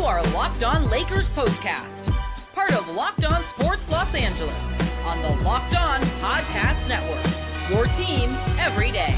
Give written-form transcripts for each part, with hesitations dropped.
are Locked On Lakers POSTCAST, part of Locked On Sports Los Angeles, on the Locked On Podcast Network, your team every day.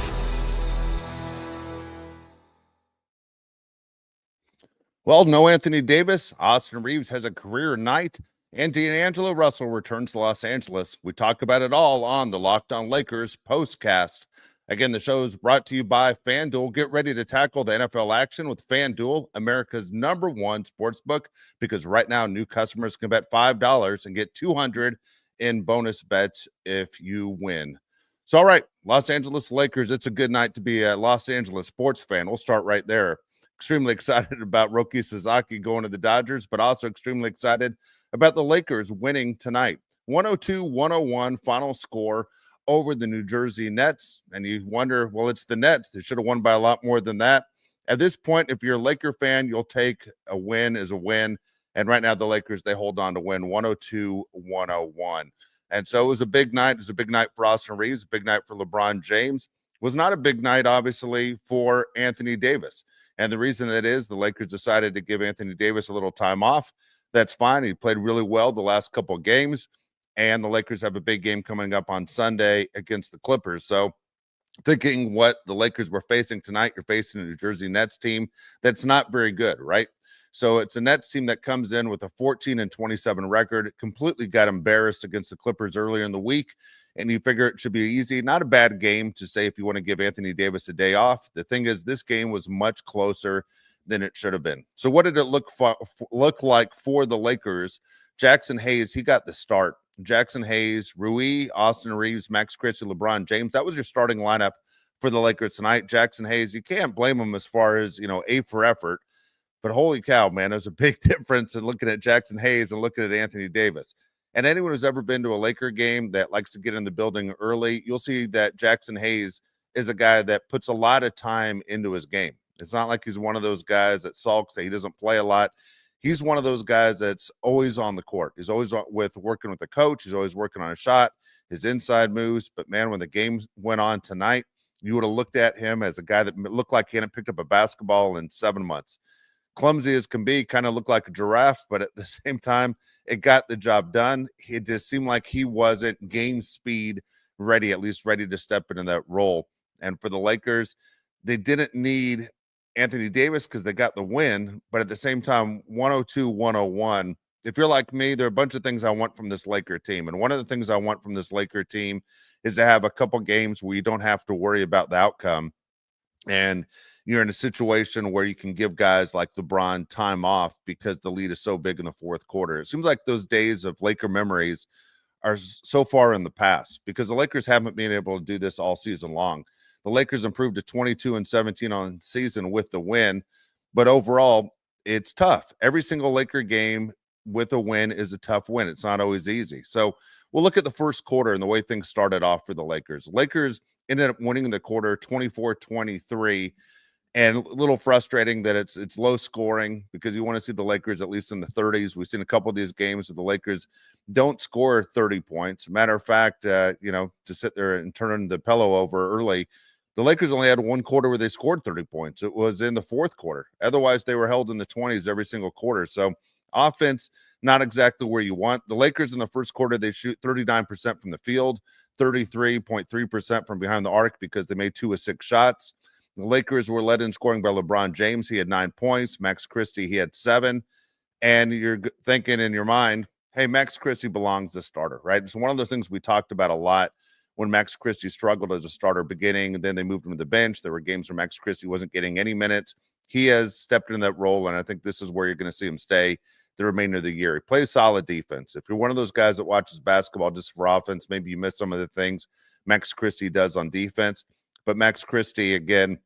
Well, no Anthony Davis. Austin Reeves has a career night, and D'Angelo Russell returns to Los Angeles. We talk about it all on the Locked On Lakers POSTCAST. Again, the show is brought to you by FanDuel. Get ready to tackle the NFL action with FanDuel, America's #1 sportsbook, because right now new customers can bet $5 and get $200 in bonus bets if you win. So, all right, Los Angeles Lakers, it's a good night to be a Los Angeles sports fan. We'll start right there. Extremely excited about Roki Sasaki going to the Dodgers, but also extremely excited about the Lakers winning tonight. 102-101 final score over the New Jersey Nets. And you wonder, well, it's the Nets. They should have won by a lot more than that. At this point, if you're a Laker fan, you'll take a win as a win. And right now, the Lakers, they hold on to win 102-101. And so it was a big night. It was a big night for Austin Reeves, a big night for LeBron James. It was not a big night, obviously, for Anthony Davis. And the reason that is the Lakers decided to give Anthony Davis a little time off. That's fine. He played really well the last couple of games. And the Lakers have a big game coming up on Sunday against the Clippers. So thinking what the Lakers were facing tonight, you're facing a New Jersey Nets team that's not very good, right? So it's a Nets team that comes in with a 14-27 record, completely got embarrassed against the Clippers earlier in the week. And you figure it should be easy. Not a bad game to say if you want to give Anthony Davis a day off. The thing is, this game was much closer than it should have been. So what did it look like for the Lakers? Jackson Hayes, he got the start. Jackson Hayes, Rui, Austin Reeves, Max Christie, LeBron James. That was your starting lineup for the Lakers tonight. Jackson Hayes, you can't blame him as far as, A for effort. But holy cow, man, there's a big difference in looking at Jackson Hayes and looking at Anthony Davis. And anyone who's ever been to a Laker game that likes to get in the building early, you'll see that Jackson Hayes is a guy that puts a lot of time into his game. It's not like he's one of those guys that sulks, that he doesn't play a lot. He's one of those guys that's always on the court. He's always working with the coach. He's always working on a shot, his inside moves. But, man, when the game went on tonight, you would have looked at him as a guy that looked like he hadn't picked up a basketball in 7 months. Clumsy as can be, kind of looked like a giraffe, but at the same time, it got the job done. It just seemed like he wasn't game speed ready, at least ready to step into that role. And for the Lakers, they didn't need Anthony Davis because they got the win, but at the same time, 102-101. If you're like me, there are a bunch of things I want from this Laker team. And one of the things I want from this Laker team is to have a couple games where you don't have to worry about the outcome. And you're in a situation where you can give guys like LeBron time off because the lead is so big in the fourth quarter. It seems like those days of Laker memories are so far in the past because the Lakers haven't been able to do this all season long. The Lakers improved to 22-17 on season with the win, but overall, it's tough. Every single Laker game with a win is a tough win. It's not always easy. So we'll look at the first quarter and the way things started off for the Lakers. Lakers ended up winning the quarter 24-23, and a little frustrating that it's low scoring because you want to see the Lakers at least in the 30s. We've seen a couple of these games where the Lakers don't score 30 points. Matter of fact, to sit there and turn the pillow over early, the Lakers only had one quarter where they scored 30 points. It was in the fourth quarter. Otherwise, they were held in the 20s every single quarter. So offense, not exactly where you want. The Lakers in the first quarter, they shoot 39% from the field, 33.3% from behind the arc because they made 2 of 6 shots. The Lakers were led in scoring by LeBron James. He had 9 points. Max Christie, he had 7. And you're thinking in your mind, hey, Max Christie belongs as starter, right? It's one of those things we talked about a lot when Max Christie struggled as a starter beginning, and then they moved him to the bench. There were games where Max Christie wasn't getting any minutes. He has stepped into that role, and I think this is where you're going to see him stay the remainder of the year. He plays solid defense. If you're one of those guys that watches basketball just for offense, maybe you miss some of the things Max Christie does on defense. But Max Christie, again,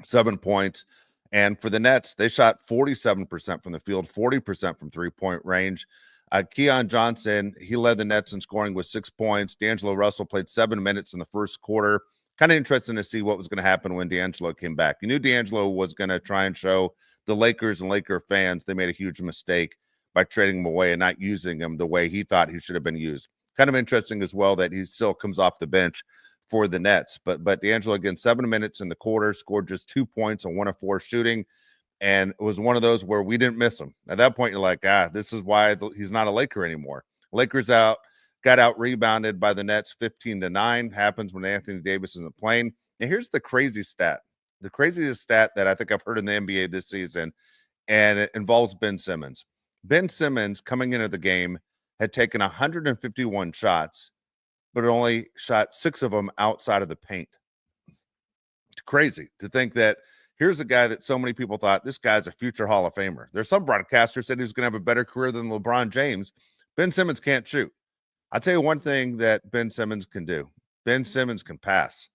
7 points. And for the Nets, they shot 47% from the field, 40% from three-point range. Keon Johnson, he led the Nets in scoring with 6 points. D'Angelo Russell played 7 minutes in the first quarter. Kind of interesting to see what was going to happen when D'Angelo came back. You knew D'Angelo was going to try and show the Lakers and Laker fans they made a huge mistake by trading him away and not using him the way he thought he should have been used. Kind of interesting as well that he still comes off the bench for the Nets. But D'Angelo, again, 7 minutes in the quarter, scored just 2 points on 1 of 4 shooting. And it was one of those where we didn't miss him. At that point, you're like, this is why he's not a Laker anymore. Lakers got out rebounded by the Nets 15-9. Happens when Anthony Davis isn't playing. And here's the craziest stat that I think I've heard in the NBA this season, and it involves Ben Simmons. Ben Simmons, coming into the game, had taken 151 shots, but only shot 6 of them outside of the paint. It's crazy to think that here's a guy that so many people thought this guy's a future Hall of Famer. There's some broadcasters said he was going to have a better career than LeBron James. Ben Simmons can't shoot. I'll tell you one thing that Ben Simmons can do. Ben Simmons can pass.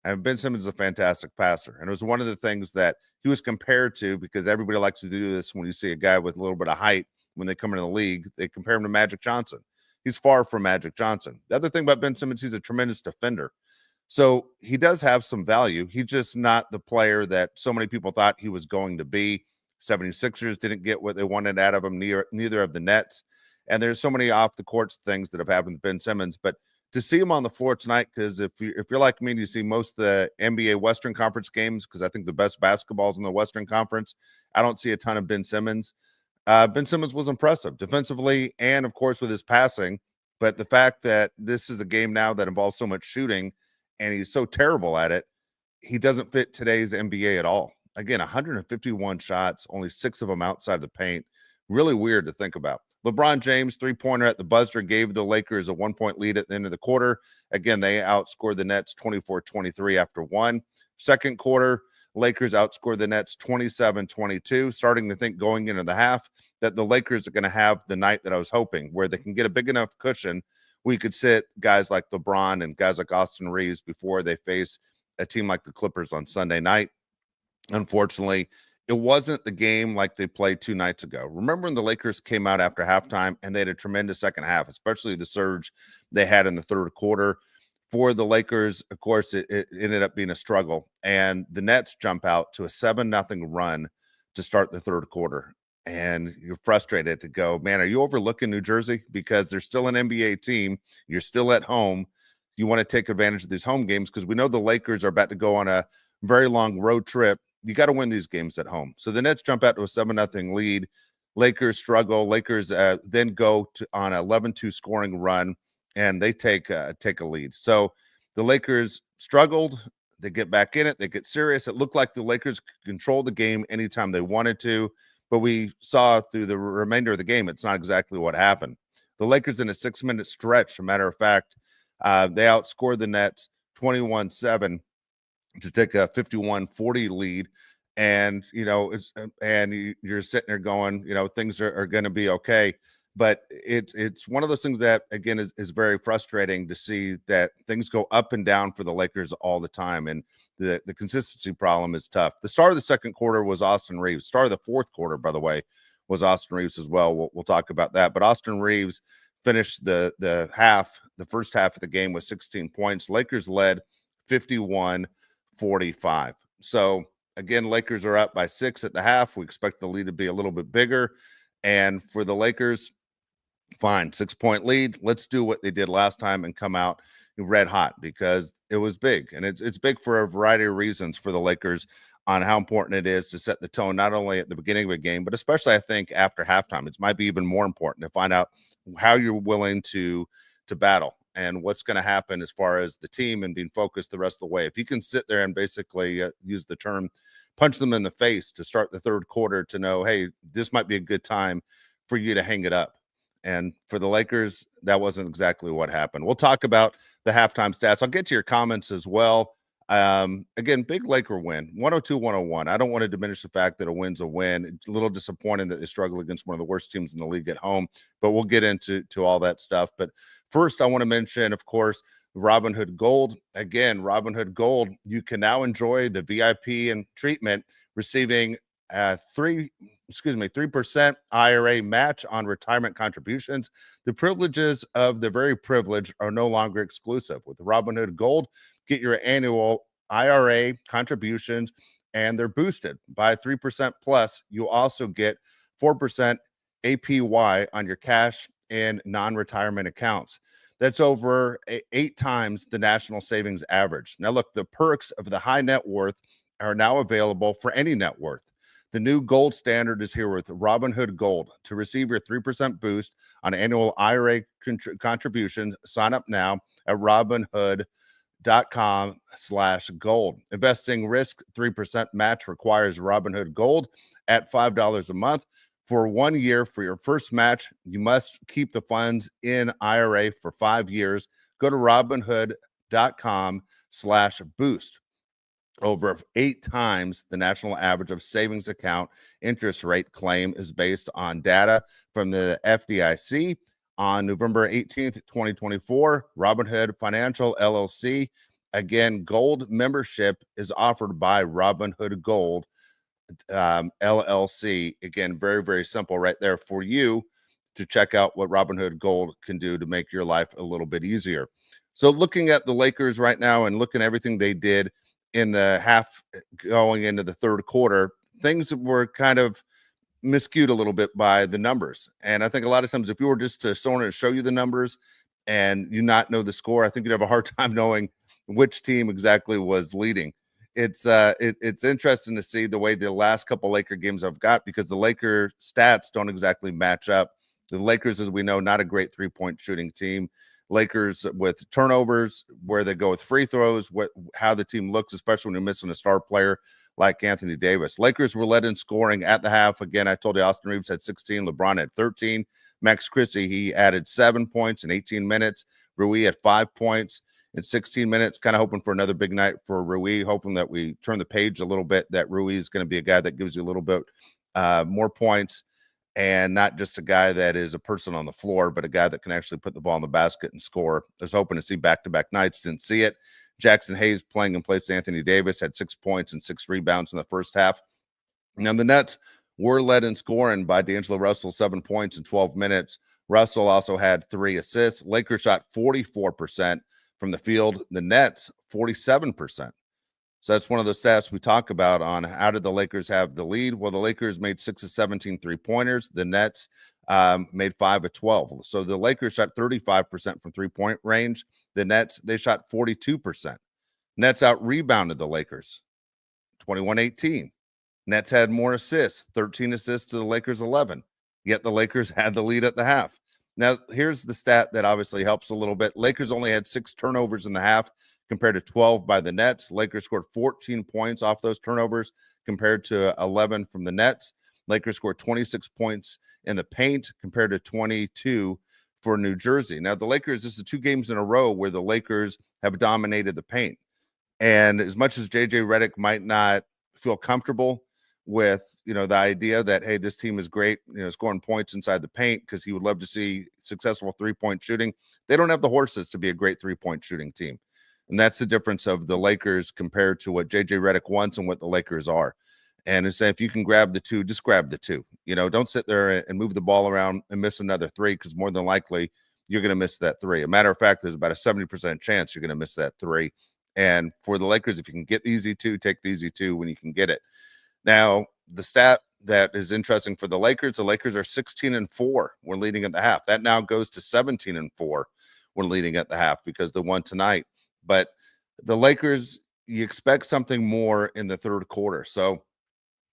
And Ben Simmons is a fantastic passer. And it was one of the things that he was compared to, because everybody likes to do this when you see a guy with a little bit of height when they come into the league. They compare him to Magic Johnson. He's far from Magic Johnson. The other thing about Ben Simmons, he's a tremendous defender. So he does have some value. He's just not the player that so many people thought he was going to be. 76ers didn't get what they wanted out of him, neither of the Nets. And there's so many off the court things that have happened with Ben Simmons. But to see him on the floor tonight, because if you're like me, you see most of the NBA Western Conference games, because I think the best basketball's in the Western Conference. I don't see a ton of Ben Simmons. Ben Simmons was impressive defensively and, of course, with his passing. But the fact that this is a game now that involves so much shooting, and he's so terrible at it, he doesn't fit today's NBA at all. Again, 151 shots, only 6 of them outside the paint. Really weird to think about. LeBron James, three-pointer at the buzzer, gave the Lakers a 1-point lead at the end of the quarter. Again, they outscored the Nets 24-23 after one. Second quarter, Lakers outscored the Nets 27-22, starting to think going into the half that the Lakers are going to have the night that I was hoping, where they can get a big enough cushion we could sit guys like LeBron and guys like Austin Reeves before they face a team like the Clippers on Sunday night. Unfortunately, it wasn't the game like they played 2 nights ago. Remember when the Lakers came out after halftime and they had a tremendous second half, especially the surge they had in the third quarter? For the Lakers, of course, it ended up being a struggle. And the Nets jump out to a 7-0 run to start the third quarter. And you're frustrated to go, man, are you overlooking New Jersey? Because they're still an NBA team. You're still at home. You want to take advantage of these home games because we know the Lakers are about to go on a very long road trip. You got to win these games at home. So the Nets jump out to a 7-0 lead. Lakers struggle. Lakers then go on an 11-2 scoring run, and they take a lead. So the Lakers struggled. They get back in it. They get serious. It looked like the Lakers could control the game anytime they wanted to. But we saw through the remainder of the game, it's not exactly what happened. The Lakers in a 6-minute stretch, as a matter of fact, they outscored the Nets 21-7 to take a 51-40 lead. And, you're sitting there going, things are going to be okay. But it's one of those things that, again, is very frustrating to see that things go up and down for the Lakers all the time. And the consistency problem is tough. The star of the second quarter was Austin Reeves. Star of the fourth quarter, by the way, was Austin Reeves as well. We'll talk about that. But Austin Reeves finished the first half of the game with 16 points. Lakers led 51-45. So, again, Lakers are up by 6 at the half. We expect the lead to be a little bit bigger. And for the Lakers, fine, 6-point lead. Let's do what they did last time and come out red hot, because it was big. And it's big for a variety of reasons for the Lakers on how important it is to set the tone, not only at the beginning of a game, but especially, I think, after halftime. It might be even more important to find out how you're willing to battle and what's going to happen as far as the team and being focused the rest of the way. If you can sit there and basically use the term punch them in the face to start the third quarter to know, hey, this might be a good time for you to hang it up. And for the Lakers, that wasn't exactly what happened. We'll talk about the halftime stats. I'll get to your comments as well. Again, big Laker win, 102-101. I don't want to diminish the fact that a win's a win. It's a little disappointing that they struggle against one of the worst teams in the league at home, but we'll get into all that stuff. But first, I want to mention, of course, Robinhood Gold. Again, Robinhood Gold, you can now enjoy the VIP and treatment, receiving 3% IRA match on retirement contributions. The privileges of the very privileged are no longer exclusive. With Robinhood Gold, get your annual IRA contributions, and they're boosted by 3% plus. You also get 4% APY on your cash and non-retirement accounts. That's over 8 times the national savings average. Now, look, the perks of the high net worth are now available for any net worth. The new gold standard is here with Robinhood Gold. To receive your 3% boost on annual IRA contributions, sign up now at Robinhood.com/gold. Investing risk 3% match requires Robinhood Gold at $5 a month. For 1 year for your first match, you must keep the funds in IRA for 5 years. Go to Robinhood.com/boost. Over 8 times the national average of savings account interest rate claim is based on data from the FDIC. On November 18th, 2024, Robinhood Financial LLC, again, gold membership is offered by Robinhood Gold LLC. Again, very, very simple right there for you to check out what Robinhood Gold can do to make your life a little bit easier. So looking at the Lakers right now and looking at everything they did in the half going into the third quarter, things were kind of miscued a little bit by the numbers. And I think a lot of times if you were just to someone to show you the numbers and you not know the score, I think you'd have a hard time knowing which team exactly was leading. It's interesting to see the way the last couple Laker games I've got, because the Laker stats don't exactly match up. The Lakers, as we know, not a great three-point shooting team. Lakers with turnovers, where they go with free throws, how the team looks, especially when you're missing a star player like Anthony Davis. Lakers were led in scoring at the half. Again, I told you Austin Reeves had 16, LeBron had 13. Max Christie, he added 7 points in 18 minutes. Rui had 5 points in 16 minutes, kind of hoping for another big night for Rui, hoping that we turn the page a little bit, that Rui is going to be a guy that gives you a little bit more points, and not just a guy that is a person on the floor, but a guy that can actually put the ball in the basket and score. I was hoping to see back-to-back nights, didn't see it. Jackson Hayes, playing in place of Anthony Davis, had 6 points and 6 rebounds in the first half. Now, the Nets were led in scoring by D'Angelo Russell, 7 points in 12 minutes. Russell also had 3 assists. Lakers shot 44% from the field. The Nets, 47%. So that's one of the stats we talk about on how did the Lakers have the lead. Well, the Lakers made 6 of 17 3-pointers. The Nets made 5 of 12. So the Lakers shot 35% from three-point range. The Nets, they shot 42%. Nets out-rebounded the Lakers, 21-18. Nets had more assists, 13 assists to the Lakers' 11. Yet the Lakers had the lead at the half. Now, here's the stat that obviously helps a little bit. Lakers only had 6 turnovers in the half compared to 12 by the Nets. Lakers scored 14 points off those turnovers compared to 11 from the Nets. Lakers scored 26 points in the paint compared to 22 for New Jersey. Now, the Lakers, this is 2 games in a row where the Lakers have dominated the paint. And as much as JJ Redick might not feel comfortable with, the idea that, hey, this team is great, scoring points inside the paint, because he would love to see successful three-point shooting, they don't have the horses to be a great three-point shooting team. And that's the difference of the Lakers compared to what JJ Redick wants and what the Lakers are. And it's if you can grab the 2, just grab the 2. Don't sit there and move the ball around and miss another 3, because more than likely you're going to miss that 3. A matter of fact, there's about a 70% chance you're going to miss that 3. And for the Lakers, if you can get the easy 2, take the easy 2 when you can get it. Now, the stat that is interesting for the Lakers are 16-4 when leading at the half. That now goes to 17-4 when leading at the half, because they won tonight. But the Lakers, you expect something more in the third quarter. So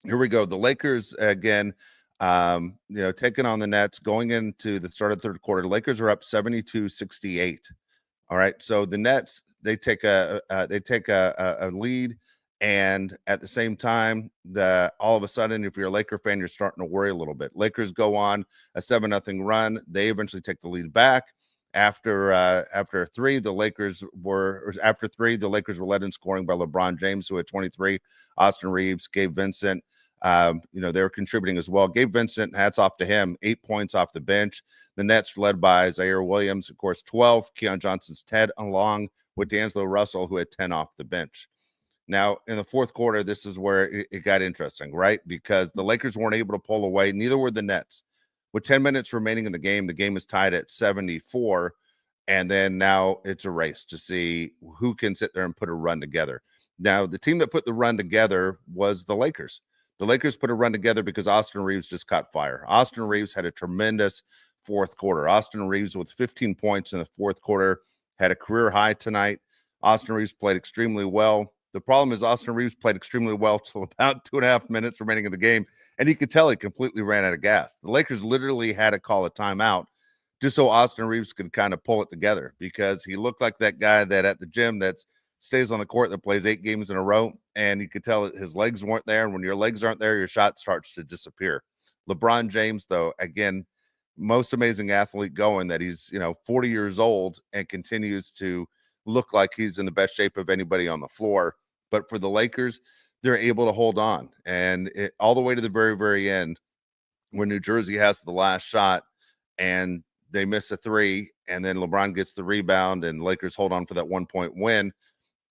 here we go. The Lakers, again, taking on the Nets, going into the start of the third quarter. The Lakers are up 72-68. All right. So the Nets, they take a lead. And at the same time, all of a sudden, if you're a Laker fan, you're starting to worry a little bit. Lakers go on a 7-0 run. They eventually take the lead back. After 3, the Lakers were led in scoring by LeBron James, who had 23. Austin Reeves, Gabe Vincent, they were contributing as well. Gabe Vincent, hats off to him, 8 points off the bench. The Nets led by Zaire Williams, of course, 12. Keon Johnson's 10, along with D'Angelo Russell, who had 10 off the bench. Now, in the fourth quarter, this is where it got interesting, right? Because the Lakers weren't able to pull away. Neither were the Nets. With 10 minutes remaining in the game is tied at 74. And then now it's a race to see who can sit there and put a run together. Now, the team that put the run together was the Lakers. The Lakers put a run together because Austin Reeves just caught fire. Austin Reeves had a tremendous fourth quarter. Austin Reeves with 15 points in the fourth quarter had a career high tonight. Austin Reeves played extremely well. The problem is Austin Reeves played extremely well till about 2.5 minutes remaining in the game, and you could tell he completely ran out of gas. The Lakers literally had to call a timeout just so Austin Reeves could kind of pull it together, because he looked like that guy that at the gym that stays on the court that plays 8 games in a row, and you could tell his legs weren't there. And when your legs aren't there, your shot starts to disappear. LeBron James, though, again, most amazing athlete going, that he's 40 years old and continues to look like he's in the best shape of anybody on the floor. But for the Lakers, they're able to hold on, and all the way to the very, very end, when New Jersey has the last shot and they miss a 3, and then LeBron gets the rebound and the Lakers hold on for that 1-point win.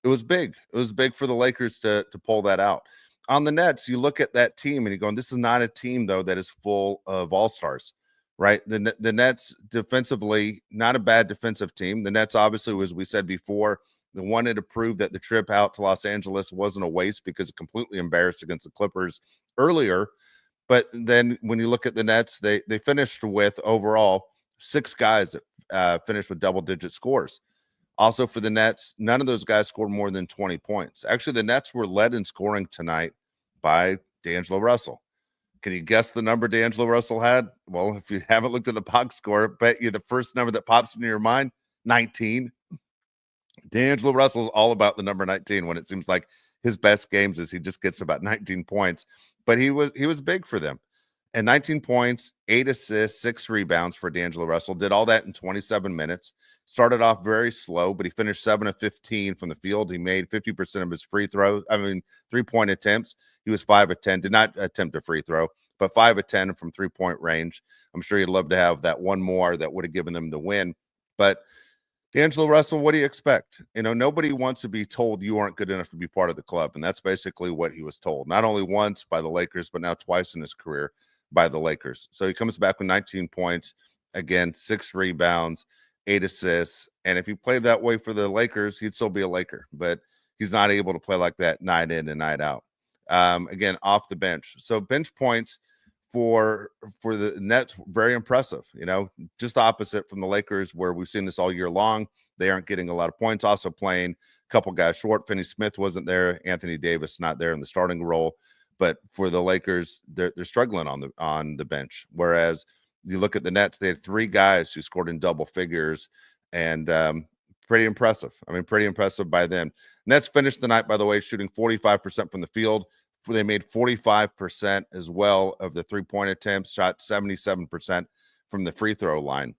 It was big. It was big for the Lakers to pull that out. On the Nets, you look at that team and you're going, this is not a team, though, that is full of all-stars, right? The Nets defensively, not a bad defensive team. The Nets, obviously, as we said before, they wanted to prove that the trip out to Los Angeles wasn't a waste, because it completely embarrassed against the Clippers earlier. But then when you look at the Nets, they finished with overall 6 guys that finished with double-digit scores. Also for the Nets, none of those guys scored more than 20 points. Actually, the Nets were led in scoring tonight by D'Angelo Russell. Can you guess the number D'Angelo Russell had? Well, if you haven't looked at the box score, bet you the first number that pops into your mind, 19. D'Angelo Russell's all about the number 19, when it seems like his best games is he just gets about 19 points. But he was big for them. And 19 points, 8 assists, 6 rebounds for D'Angelo Russell. Did all that in 27 minutes. Started off very slow, but he finished 7 of 15 from the field. He made 50% of his three-point attempts. He was 5 of 10. Did not attempt a free throw, but 5 of 10 from three-point range. I'm sure he'd love to have that one more that would have given them the win. But D'Angelo Russell, what do you expect? Nobody wants to be told you aren't good enough to be part of the club, and that's basically what he was told. Not only once by the Lakers, but now twice in his career by the Lakers. So he comes back with 19 points, again, 6 rebounds, 8 assists. And if he played that way for the Lakers, he'd still be a Laker, but he's not able to play like that night in and night out. Again, off the bench. So bench points for the Nets, very impressive. Just the opposite from the Lakers, where we've seen this all year long. They aren't getting a lot of points, also playing a couple guys short. Finney-Smith wasn't there. Anthony Davis not there in the starting role. But for the Lakers, they're struggling on the bench. Whereas you look at the Nets, they had 3 guys who scored in double figures, and pretty impressive. Pretty impressive by them. Nets finished the night, by the way, shooting 45% from the field. They made 45% as well of the 3-point attempts, shot 77% from the free throw line.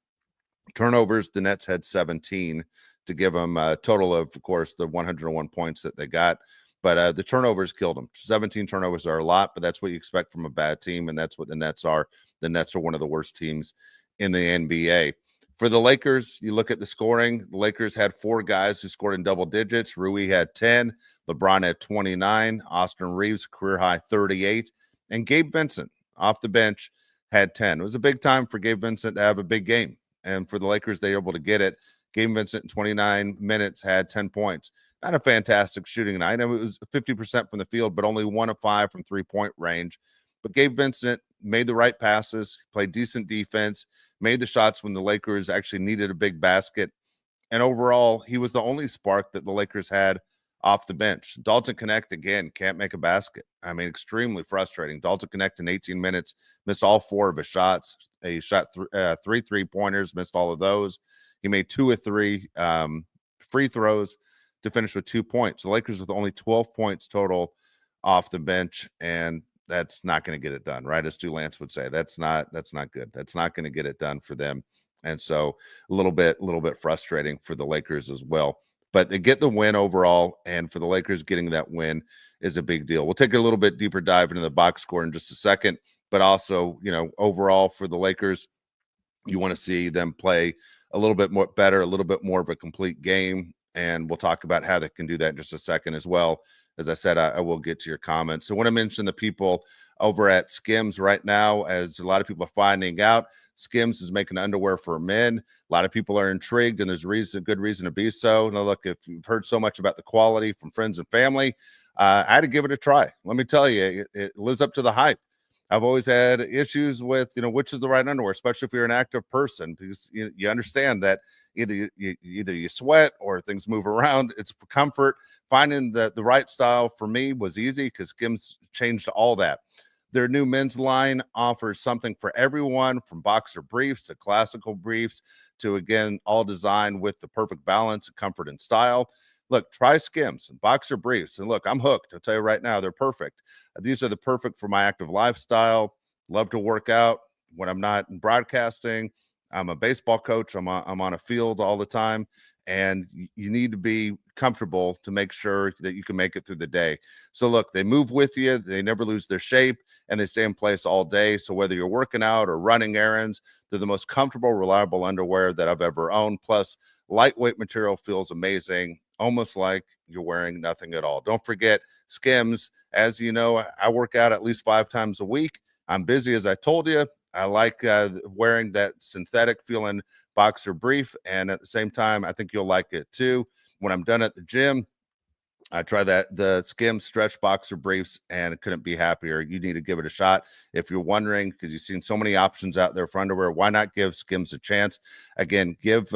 Turnovers, the Nets had 17 to give them a total of course, the 101 points that they got. But the turnovers killed them. 17 turnovers are a lot, but that's what you expect from a bad team, and that's what the Nets are. The Nets are one of the worst teams in the NBA. For the Lakers, you look at the scoring. The Lakers had 4 guys who scored in double digits. Rui had 10. LeBron had 29. Austin Reeves, career-high 38. And Gabe Vincent, off the bench, had 10. It was a big time for Gabe Vincent to have a big game. And for the Lakers, they were able to get it. Gabe Vincent in 29 minutes had 10 points. Not a fantastic shooting night. It was 50% from the field, but only 1 of 5 from three-point range. But Gabe Vincent made the right passes, played decent defense, made the shots when the Lakers actually needed a big basket. And overall, he was the only spark that the Lakers had off the bench. Dalton Knecht, again, can't make a basket. Extremely frustrating. Dalton Knecht in 18 minutes missed all 4 of his shots. He shot 3 3-pointers, missed all of those. He made 2 of 3 free throws to finish with 2 points. The Lakers with only 12 points total off the bench, and that's not going to get it done, right? As Stu Lance would say, that's not good. That's not going to get it done for them. And so a little bit frustrating for the Lakers as well. But they get the win overall, and for the Lakers, getting that win is a big deal. We'll take a little bit deeper dive into the box score in just a second, but also, overall for the Lakers, you want to see them play a little bit more better, a little bit more of a complete game. And we'll talk about how they can do that in just a second as well. As I said, I will get to your comments. So I want to mention the people over at Skims right now, as a lot of people are finding out. Skims is making underwear for men. A lot of people are intrigued, and there's good reason to be so. Now, look, if you've heard so much about the quality from friends and family, I had to give it a try. Let me tell you, it lives up to the hype. I've always had issues with, which is the right underwear, especially if you're an active person, because you understand that either you sweat or things move around. It's for comfort. Finding the right style for me was easy because Skims changed all that. Their new men's line offers something for everyone, from boxer briefs to classical briefs to, again, all designed with the perfect balance of comfort and style. Look, try Skims and boxer briefs. And look, I'm hooked. I'll tell you right now, they're perfect. These are the perfect for my active lifestyle. Love to work out when I'm not in broadcasting. I'm a baseball coach. I'm on a field all the time. And you need to be comfortable to make sure that you can make it through the day. So look, they move with you. They never lose their shape, and they stay in place all day. So whether you're working out or running errands, they're the most comfortable, reliable underwear that I've ever owned. Plus, lightweight material feels amazing, almost like you're wearing nothing at all. Don't forget Skims. As you know, I work out at least 5 times a week. I'm busy, as I told you. I like wearing that synthetic feeling boxer brief, and at the same time, I think you'll like it too. When I'm done at the gym, I try the Skims stretch boxer briefs, and couldn't be happier. You need to give it a shot. If you're wondering, because you've seen so many options out there for underwear, why not give Skims a chance? Again, give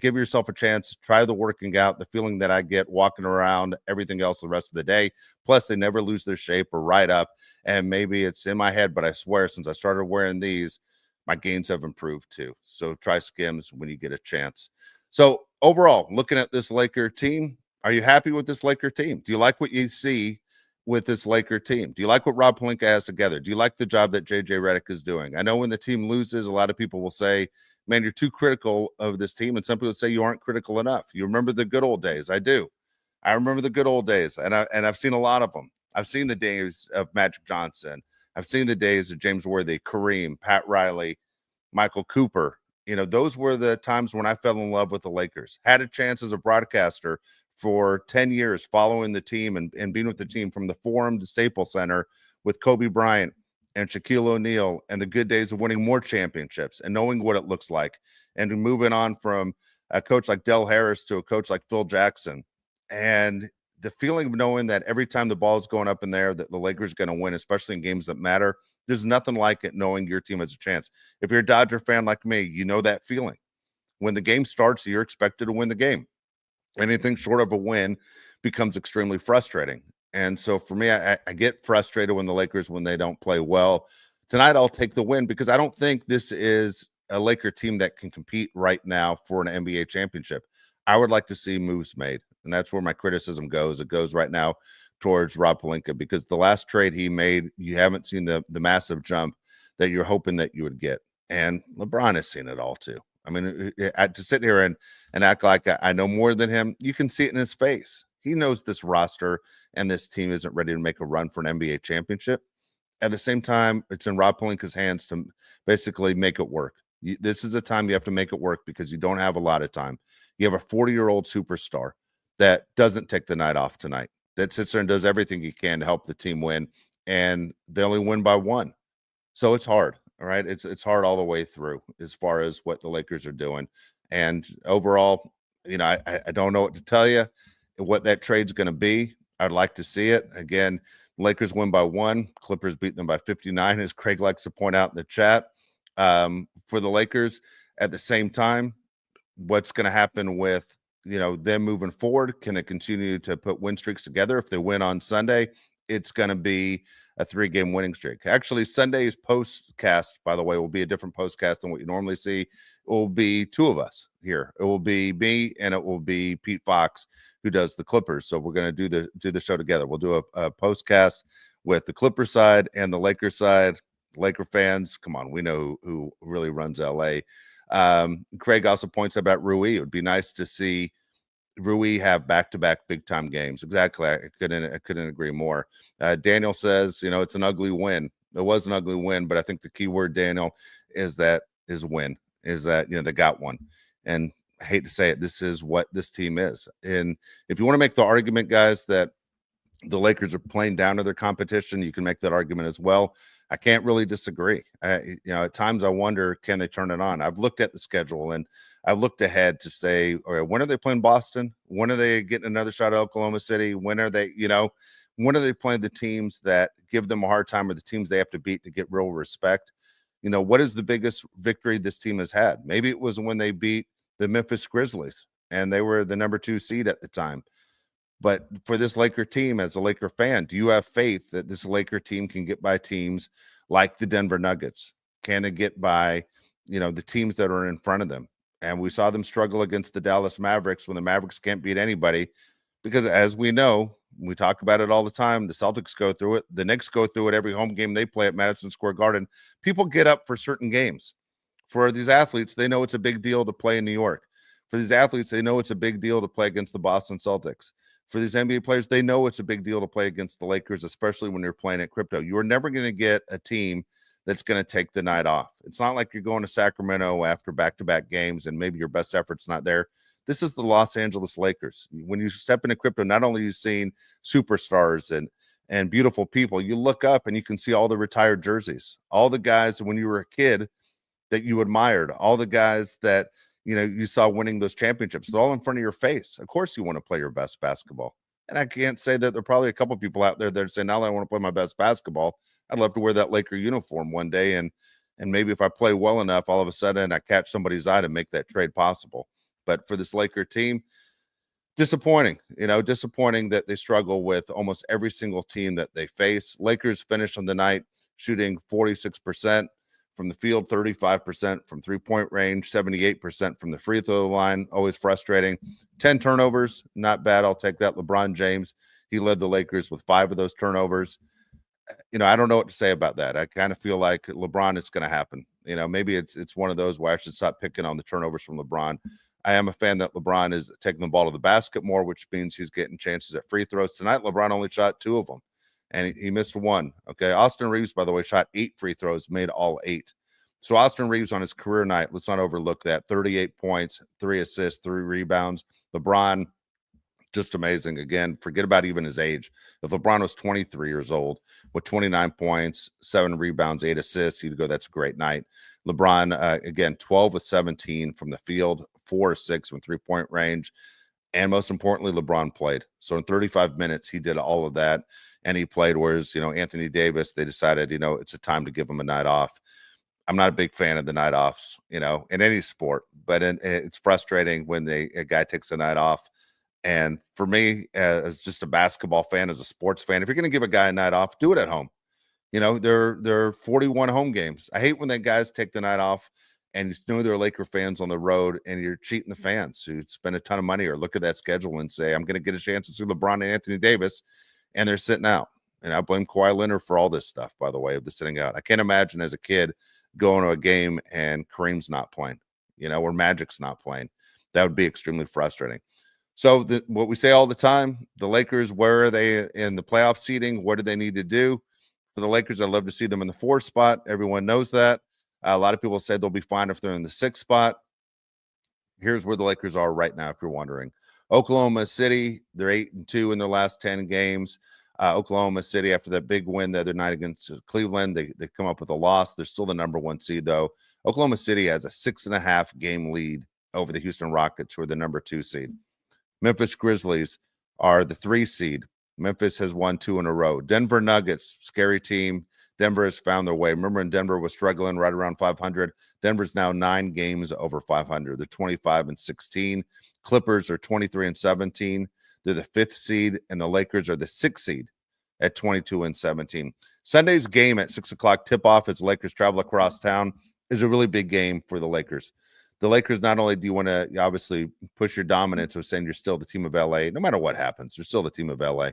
yourself a chance. Try the working out, the feeling that I get walking around, everything else the rest of the day. Plus, they never lose their shape or ride up. And maybe it's in my head, but I swear, since I started wearing these, my gains have improved too. So try Skims when you get a chance. So overall, looking at this Laker team, are you happy with this Laker team? Do you like what you see with this Laker team? Do you like what Rob Pelinka has together? Do you like the job that JJ Redick is doing? I know when the team loses, a lot of people will say, man, you're too critical of this team. And some people say you aren't critical enough. You remember the good old days. I do. I remember the good old days, and I've seen a lot of them. I've seen the days of Magic Johnson. I've seen the days of James Worthy, Kareem, Pat Riley, Michael Cooper. Those were the times when I fell in love with the Lakers. Had a chance as a broadcaster for 10 years following the team and being with the team from the Forum to Staples Center with Kobe Bryant and Shaquille O'Neal, and the good days of winning more championships and knowing what it looks like, and moving on from a coach like Del Harris to a coach like Phil Jackson. And the feeling of knowing that every time the ball is going up in there, that the Lakers are going to win, especially in games that matter. There's nothing like it, knowing your team has a chance. If you're a Dodger fan like me, you know that feeling. When the game starts, you're expected to win the game. Anything short of a win becomes extremely frustrating. And so for me, I get frustrated when they don't play well. Tonight, I'll take the win because I don't think this is a Laker team that can compete right now for an NBA championship. I would like to see moves made, and that's where my criticism goes. It goes right now towards Rob Pelinka, because the last trade he made, you haven't seen the massive jump that you're hoping that you would get. And LeBron has seen it all too. I mean, to sit here and act like I know more than him, you can see it in his face. He knows this roster and this team isn't ready to make a run for an NBA championship. At the same time, it's in Rob Pelinka's hands to basically make it work. This is a time you have to make it work because you don't have a lot of time. You have a 40-year-old superstar that doesn't take the night off tonight, that sits there and does everything he can to help the team win, and they only win by 1. So it's hard. All right. It's hard all the way through as far as what the Lakers are doing. And overall, I don't know what to tell you, what that trade's going to be. I'd like to see it. Again, Lakers win by 1. Clippers beat them by 59, as Craig likes to point out in the chat. For the Lakers, at the same time, what's going to happen with them moving forward? Can they continue to put win streaks together? If they win on Sunday, it's going to be a 3-game winning streak. Actually, Sunday's postcast, by the way, will be a different postcast than what you normally see. It will be 2 of us here. It will be me, and it will be Pete Fox, who does the Clippers. So we're going to do the show together. We'll do a postcast with the Clipper side and the Lakers side. Laker fans, come on, we know who really runs LA. Craig also points out about Rui. It would be nice to see Rui have back-to-back big-time games. Exactly. I couldn't agree more. Daniel says, it's an ugly win. It was an ugly win, but I think the key word, Daniel, is win, is that, they got one. And I hate to say it, this is what this team is. And if you want to make the argument, guys, that the Lakers are playing down to their competition, you can make that argument as well. I can't really disagree. At times I wonder, can they turn it on? I've looked at the schedule and I've looked ahead to say, all right, when are they playing Boston? When are they getting another shot at Oklahoma City? When are they, When are they playing the teams that give them a hard time, or the teams they have to beat to get real respect? What is the biggest victory this team has had? Maybe it was when they beat the Memphis Grizzlies, and they were the number 2 seed at the time. But for this Laker team, as a Laker fan, do you have faith that this Laker team can get by teams like the Denver Nuggets? Can they get by, the teams that are in front of them? And we saw them struggle against the Dallas Mavericks when the Mavericks can't beat anybody, because as we know, we talk about it all the time. The Celtics go through it. The Knicks go through it every home game they play at Madison Square Garden. People get up for certain games. For these athletes, they know it's a big deal to play in New York. For these athletes, they know it's a big deal to play against the Boston Celtics. For these NBA players, they know it's a big deal to play against the Lakers, especially when you're playing at crypto. You are never going to get a team that's going to take the night off. It's not like you're going to Sacramento after back-to-back games and maybe your best effort's not there. This is the Los Angeles Lakers. When you step into crypto, not only are you seeing superstars and beautiful people, you look up and you can see all the retired jerseys, all the guys when you were a kid that you admired, all the guys that you saw winning those championships. They're all in front of your face. Of course you want to play your best basketball. And I can't say that there are probably a couple people out there that are saying, now that I want to play my best basketball, I'd love to wear that Laker uniform one day. And maybe if I play well enough, all of a sudden I catch somebody's eye to make that trade possible. But for this Laker team, disappointing that they struggle with almost every single team that they face. Lakers finished on the night shooting 46% from the field, 35% from three-point range, 78% from the free throw line. Always frustrating. 10 turnovers, not bad. I'll take that. LeBron James, he led the Lakers with 5 of those turnovers. I don't know what to say about that. I kind of feel like LeBron, it's going to happen. Maybe it's one of those where I should stop picking on the turnovers from LeBron. I am a fan that LeBron is taking the ball to the basket more, which means he's getting chances at free throws. Tonight, LeBron only shot 2 of them, and he missed 1. Okay, Austin Reeves, by the way, shot 8 free throws, made all 8. So Austin Reeves on his career night, let's not overlook that. 38 points, 3 assists, 3 rebounds. LeBron, just amazing. Again, forget about even his age. If LeBron was 23 years old with 29 points, 7 rebounds, 8 assists, he'd go, that's a great night. LeBron, again, 12 with 17 from the field, 4 or 6 from three-point range. And most importantly, LeBron played. So in 35 minutes, he did all of that, and he played. Whereas, Anthony Davis, they decided, it's a time to give him a night off. I'm not a big fan of the night offs, in any sport, but it's frustrating when a guy takes a night off. And for me, as just a basketball fan, as a sports fan, if you're going to give a guy a night off, do it at home. There are 41 home games. I hate when that guys take the night off and you know they're Laker fans on the road and you're cheating the fans who spend a ton of money or look at that schedule and say, I'm going to get a chance to see LeBron and Anthony Davis, and they're sitting out. And I blame Kawhi Leonard for all this stuff, by the way, of the sitting out. I can't imagine as a kid going to a game and Kareem's not playing, or Magic's not playing. That would be extremely frustrating. So what we say all the time, the Lakers, where are they in the playoff seeding? What do they need to do? For the Lakers, I'd love to see them in the 4th spot. Everyone knows that. A lot of people say they'll be fine if they're in the 6th spot. Here's where the Lakers are right now, if you're wondering. Oklahoma City, they're 8-2 in their last 10 games. Oklahoma City, after that big win the other night against Cleveland, they come up with a loss. They're still the number 1 seed, though. Oklahoma City has a 6.5 game lead over the Houston Rockets, who are the number 2 seed. Memphis Grizzlies are the 3 seed. Memphis has won 2 in a row. Denver Nuggets, scary team. Denver has found their way. Remember when Denver was struggling right around 500? Denver's now 9 games over 500. They're 25-16. Clippers are 23-17. They're the 5th seed, and the Lakers are the 6th seed at 22-17. Sunday's game at 6 o'clock tip-off as Lakers travel across town is a really big game for the Lakers. The Lakers, not only do you want to obviously push your dominance of saying you're still the team of LA, no matter what happens, you're still the team of LA.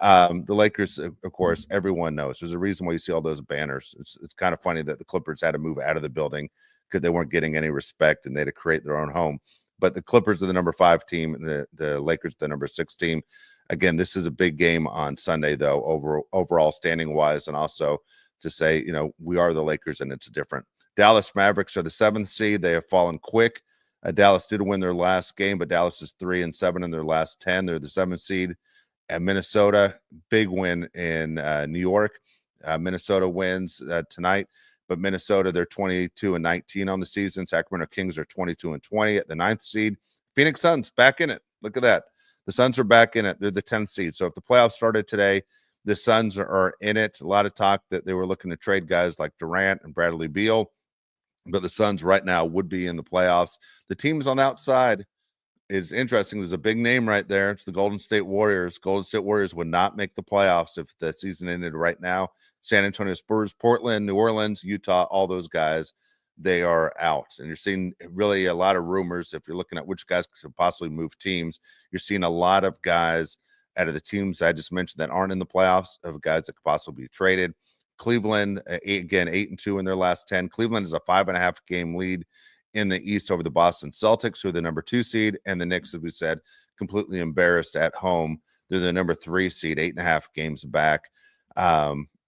The Lakers, of course, everyone knows. There's a reason why you see all those banners. It's kind of funny that the Clippers had to move out of the building because they weren't getting any respect and they had to create their own home. But the Clippers are the number 5 team, and the Lakers the number 6 team. Again, this is a big game on Sunday, though, overall standing-wise, and also to say, we are the Lakers, and it's different. Dallas Mavericks are the 7th seed. They have fallen quick. Dallas did win their last game, but Dallas is 3-7 in their last 10. They're the 7th seed. And Minnesota, big win in New York. Minnesota wins tonight, but Minnesota, they're 22-19 on the season. Sacramento Kings are 22-20 at the 9th seed. Phoenix Suns back in it. Look at that. The Suns are back in it. They're the 10th seed. So if the playoffs started today, the Suns are in it. A lot of talk that they were looking to trade guys like Durant and Bradley Beal, but the Suns right now would be in the playoffs. The teams on the outside is interesting. There's a big name right there. It's the Golden State Warriors. Golden State Warriors would not make the playoffs if the season ended right now. San Antonio Spurs, Portland, New Orleans, Utah, all those guys, they are out. And you're seeing really a lot of rumors. If you're looking at which guys could possibly move teams, you're seeing a lot of guys out of the teams I just mentioned that aren't in the playoffs, of guys that could possibly be traded. Cleveland, again, 8-2 in their last 10. Cleveland is a 5.5 game lead in the East over the Boston Celtics, who are the number 2 seed, and the Knicks, as we said, completely embarrassed at home. They're the number 3 seed, 8.5 games back.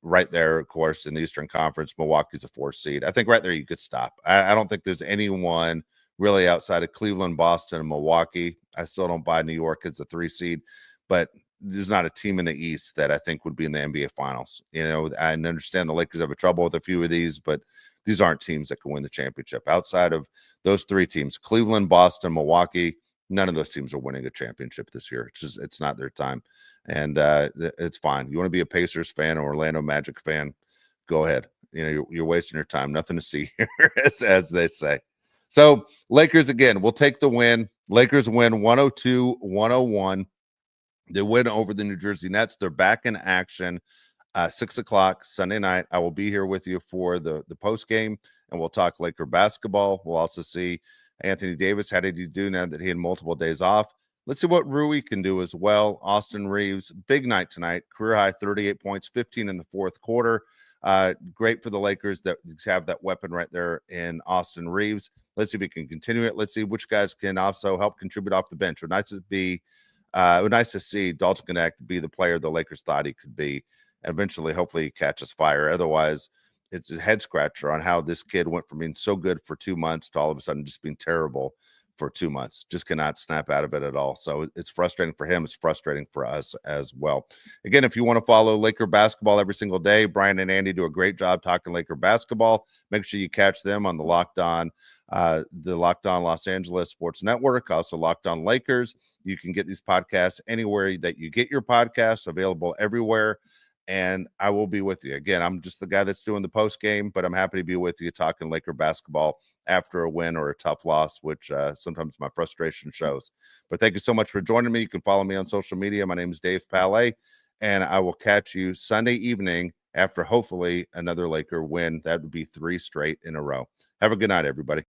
Right there, of course, in the Eastern Conference, Milwaukee's a 4 seed. I think right there you could stop. I don't think there's anyone really outside of Cleveland, Boston, and Milwaukee. I still don't buy New York as a 3 seed, but there's not a team in the East that I think would be in the NBA Finals. You know, I understand the Lakers have a trouble with a few of these, but these aren't teams that can win the championship. Outside of those 3 teams, Cleveland, Boston, Milwaukee, none of those teams are winning a championship this year. It's not their time. And it's fine. You want to be a Pacers fan or Orlando Magic fan, go ahead. You know, you're wasting your time. Nothing to see here, as they say. So Lakers, again, will take the win. Lakers win 102-101. They win over the New Jersey Nets. They're back in action. 6 o'clock Sunday night. I will be here with you for the post game, and we'll talk Laker basketball. We'll also see Anthony Davis. How did he do now that he had multiple days off? Let's see what Rui can do as well. Austin Reeves, big night tonight. Career high 38 points, 15 in the fourth quarter. Great for the Lakers that have that weapon right there in Austin Reeves. Let's see if we can continue it. Let's see which guys can also help contribute off the bench. It would nice to see Dalton Knecht be the player the Lakers thought he could be. Eventually, hopefully, he catches fire. Otherwise, it's a head scratcher on how this kid went from being so good for 2 months to all of a sudden just being terrible for 2 months. Just cannot snap out of it at all. So it's frustrating for him. It's frustrating for us as well. Again, if you want to follow Laker basketball every single day, Brian and Andy do a great job talking Laker basketball. Make sure you catch them on the Locked On Los Angeles Sports Network, also Locked On Lakers. You can get these podcasts anywhere that you get your podcasts, available everywhere. And I will be with you. Again, I'm just the guy that's doing the post game, but I'm happy to be with you talking Laker basketball after a win or a tough loss, which sometimes my frustration shows. But thank you so much for joining me. You can follow me on social media. My name is Dave Palais, and I will catch you Sunday evening after hopefully another Laker win. That would be 3 straight in a row. Have a good night, everybody.